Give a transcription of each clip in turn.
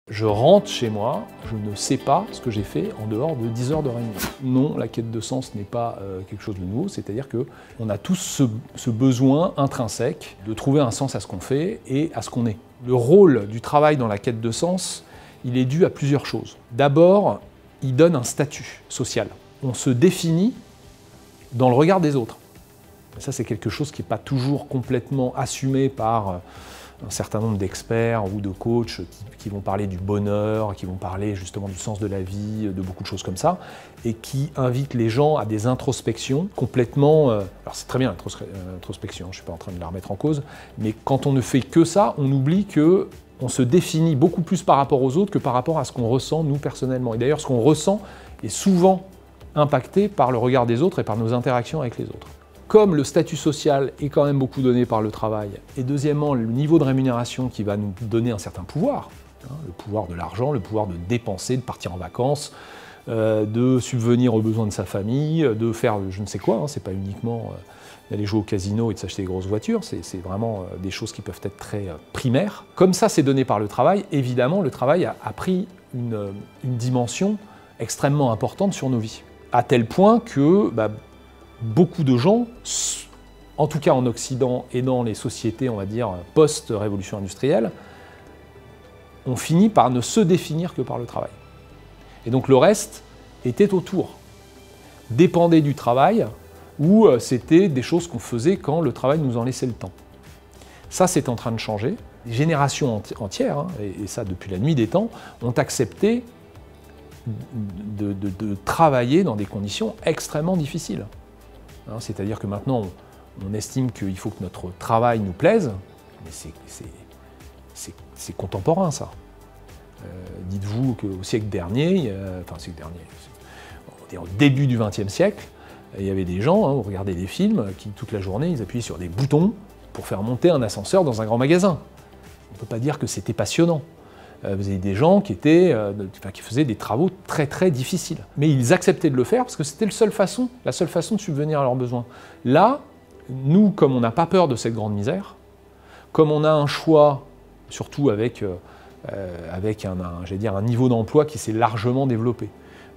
Je rentre chez moi, je ne sais pas ce que j'ai fait en dehors de 10 heures de réunion. Non, la quête de sens n'est pas quelque chose de nouveau, c'est-à-dire qu'on a tous ce besoin intrinsèque de trouver un sens à ce qu'on fait et à ce qu'on est. Le rôle du travail dans la quête de sens, il est dû à plusieurs choses. D'abord, il donne un statut social. On se définit dans le regard des autres. Et ça, c'est quelque chose qui n'est pas toujours complètement assumé par un certain nombre d'experts ou de coachs qui vont parler du bonheur, qui vont parler justement du sens de la vie, de beaucoup de choses comme ça, et qui invitent les gens à des introspections complètement... alors c'est très bien l'introspection, je ne suis pas en train de la remettre en cause, mais quand on ne fait que ça, on oublie qu'on se définit beaucoup plus par rapport aux autres que par rapport à ce qu'on ressent nous personnellement. Et d'ailleurs, ce qu'on ressent est souvent impacté par le regard des autres et par nos interactions avec les autres. Comme le statut social est quand même beaucoup donné par le travail, et deuxièmement, le niveau de rémunération qui va nous donner un certain pouvoir, le pouvoir de l'argent, le pouvoir de dépenser, de partir en vacances, de subvenir aux besoins de sa famille, de faire je ne sais quoi, c'est pas uniquement d'aller jouer au casino et de s'acheter des grosses voitures, c'est vraiment des choses qui peuvent être très primaires. Comme ça, c'est donné par le travail, évidemment, le travail a pris une dimension extrêmement importante sur nos vies, à tel point que beaucoup de gens, en tout cas en Occident et dans les sociétés, on va dire, post-révolution industrielle, ont fini par ne se définir que par le travail. Et donc le reste était autour, dépendait du travail, ou c'était des choses qu'on faisait quand le travail nous en laissait le temps. Ça, c'est en train de changer. Les générations entières, et ça depuis la nuit des temps, ont accepté de travailler dans des conditions extrêmement difficiles. C'est-à-dire que maintenant, on estime qu'il faut que notre travail nous plaise, mais c'est contemporain, ça. Dites-vous qu'au siècle dernier, au début du XXe siècle, il y avait des gens, vous regardez des films, qui toute la journée, ils appuyaient sur des boutons pour faire monter un ascenseur dans un grand magasin. On ne peut pas dire que c'était passionnant. Vous avez des gens qui faisaient des travaux très très difficiles. Mais ils acceptaient de le faire parce que c'était la seule façon de subvenir à leurs besoins. Là, nous, comme on n'a pas peur de cette grande misère, comme on a un choix, surtout avec un niveau d'emploi qui s'est largement développé.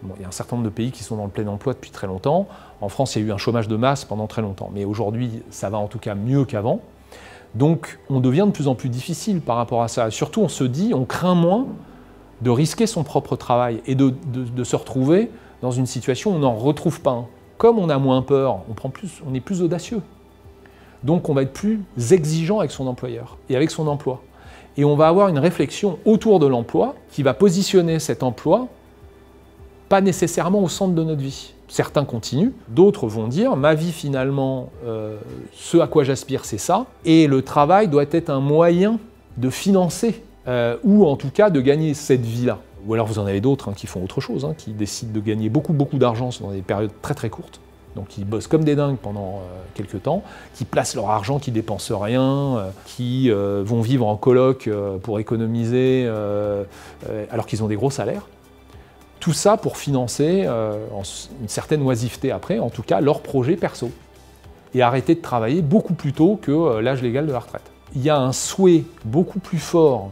Bon, il y a un certain nombre de pays qui sont dans le plein emploi depuis très longtemps. En France, il y a eu un chômage de masse pendant très longtemps. Mais aujourd'hui, ça va en tout cas mieux qu'avant. Donc on devient de plus en plus difficile par rapport à ça. Tout, on se dit, on craint moins de risquer son propre travail et de se retrouver dans une situation où on n'en retrouve pas un. Comme on a moins peur, on est plus audacieux. Donc on va être plus exigeant avec son employeur et avec son emploi. Et on va avoir une réflexion autour de l'emploi qui va positionner cet emploi pas nécessairement au centre de notre vie. Certains continuent, d'autres vont dire « ma vie finalement, ce à quoi j'aspire c'est ça » et le travail doit être un moyen de financer ou en tout cas de gagner cette vie-là. Ou alors vous en avez d'autres qui font autre chose, qui décident de gagner beaucoup d'argent dans des périodes très très courtes. Donc ils bossent comme des dingues pendant quelques temps, qui placent leur argent, qui dépensent rien, qui vont vivre en coloc pour économiser alors qu'ils ont des gros salaires. Tout ça pour financer une certaine oisiveté après, en tout cas leur projet perso. Et arrêter de travailler beaucoup plus tôt que l'âge légal de la retraite. Il y a un souhait beaucoup plus fort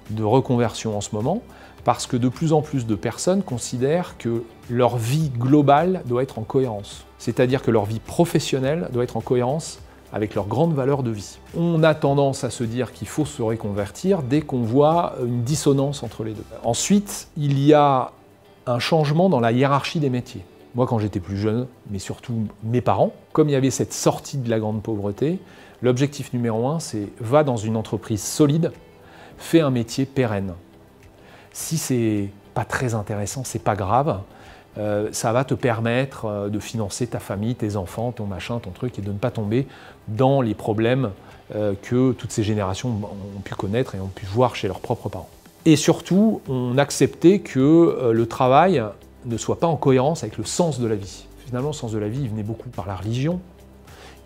de reconversion en ce moment, parce que de plus en plus de personnes considèrent que leur vie globale doit être en cohérence. C'est-à-dire que leur vie professionnelle doit être en cohérence avec leurs grandes valeurs de vie. On a tendance à se dire qu'il faut se reconvertir dès qu'on voit une dissonance entre les deux. Ensuite, il y a un changement dans la hiérarchie des métiers. Moi, quand j'étais plus jeune, mais surtout mes parents, comme il y avait cette sortie de la grande pauvreté, l'objectif numéro 1, c'est va dans une entreprise solide, fais un métier pérenne. Si c'est pas très intéressant, c'est pas grave, ça va te permettre de financer ta famille, tes enfants, ton machin, ton truc, et de ne pas tomber dans les problèmes que toutes ces générations ont pu connaître et ont pu voir chez leurs propres parents. Et surtout, on acceptait que le travail ne soit pas en cohérence avec le sens de la vie. Finalement, le sens de la vie, il venait beaucoup par la religion,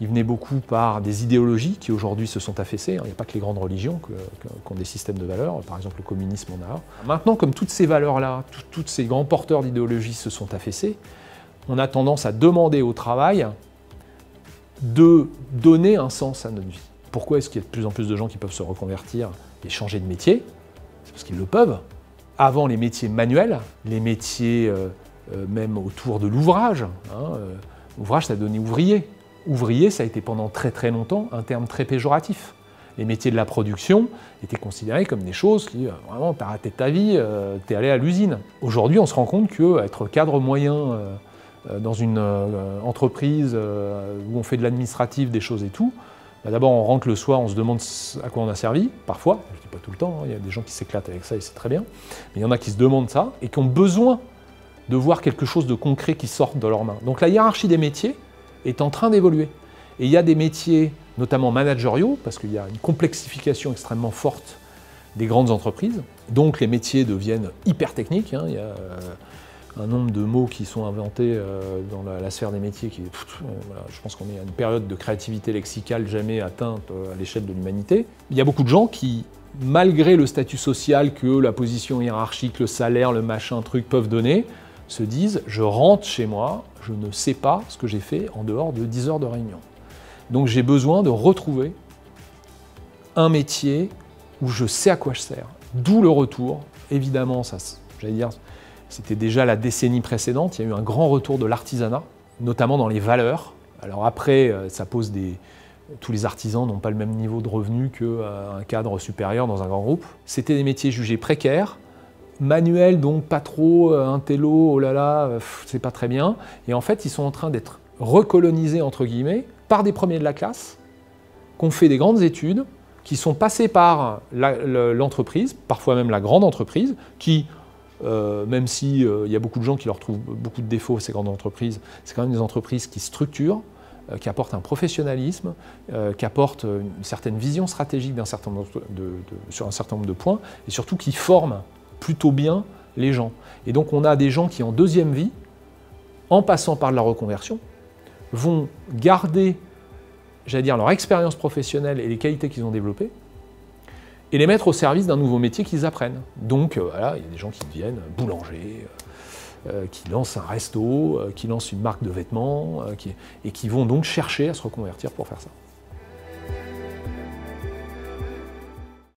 il venait beaucoup par des idéologies qui aujourd'hui se sont affaissées. Il n'y a pas que les grandes religions qui ont des systèmes de valeurs, par exemple le communisme en a un. Maintenant, comme toutes ces valeurs-là, tous ces grands porteurs d'idéologies se sont affaissés, on a tendance à demander au travail de donner un sens à notre vie. Pourquoi est-ce qu'il y a de plus en plus de gens qui peuvent se reconvertir et changer de métier? C'est parce qu'ils le peuvent. avant les métiers manuels, les métiers même autour de l'ouvrage. Ouvrage, ça a donné ouvrier. Ouvrier, ça a été pendant très très longtemps un terme très péjoratif. Les métiers de la production étaient considérés comme des choses qui, vraiment, t'as raté ta vie, t'es allé à l'usine. Aujourd'hui, on se rend compte qu'être cadre moyen dans une entreprise où on fait de l'administratif, des choses et tout, d'abord on rentre le soir, on se demande à quoi on a servi, parfois, je ne dis pas tout le temps, il y a des gens qui s'éclatent avec ça et c'est très bien, mais il y en a qui se demandent ça et qui ont besoin de voir quelque chose de concret qui sorte de leurs mains. Donc la hiérarchie des métiers est en train d'évoluer. Et il y a des métiers, notamment managériaux, parce qu'il y a une complexification extrêmement forte des grandes entreprises, donc les métiers deviennent hyper techniques, il y a un nombre de mots qui sont inventés dans la sphère des métiers qui voilà, je pense qu'on est à une période de créativité lexicale jamais atteinte à l'échelle de l'humanité. Il y a beaucoup de gens qui, malgré le statut social que la position hiérarchique, le salaire, le machin, truc peuvent donner, se disent « je rentre chez moi, je ne sais pas ce que j'ai fait en dehors de 10 heures de réunion ». Donc j'ai besoin de retrouver un métier où je sais à quoi je sers. D'où le retour, évidemment, ça, j'allais dire, c'était déjà la décennie précédente, il y a eu un grand retour de l'artisanat, notamment dans les valeurs. Alors après, ça pose des... Tous les artisans n'ont pas le même niveau de revenu qu'un cadre supérieur dans un grand groupe. C'était des métiers jugés précaires, manuels, donc pas trop, intello, oh là là, c'est pas très bien. Et en fait, ils sont en train d'être recolonisés, entre guillemets, par des premiers de la classe, qui ont fait des grandes études, qui sont passés par l'entreprise, parfois même la grande entreprise, qui... même s'il y a beaucoup de gens qui leur trouvent beaucoup de défauts, ces grandes entreprises, c'est quand même des entreprises qui structurent, qui apportent un professionnalisme, qui apportent une certaine vision stratégique sur un certain nombre de points, et surtout qui forment plutôt bien les gens. Et donc on a des gens qui, en deuxième vie, en passant par la reconversion, vont garder, j'allais dire, leur expérience professionnelle et les qualités qu'ils ont développées, et les mettre au service d'un nouveau métier qu'ils apprennent. Donc voilà, il y a des gens qui deviennent boulangers, qui lancent un resto, qui lancent une marque de vêtements, et qui vont donc chercher à se reconvertir pour faire ça.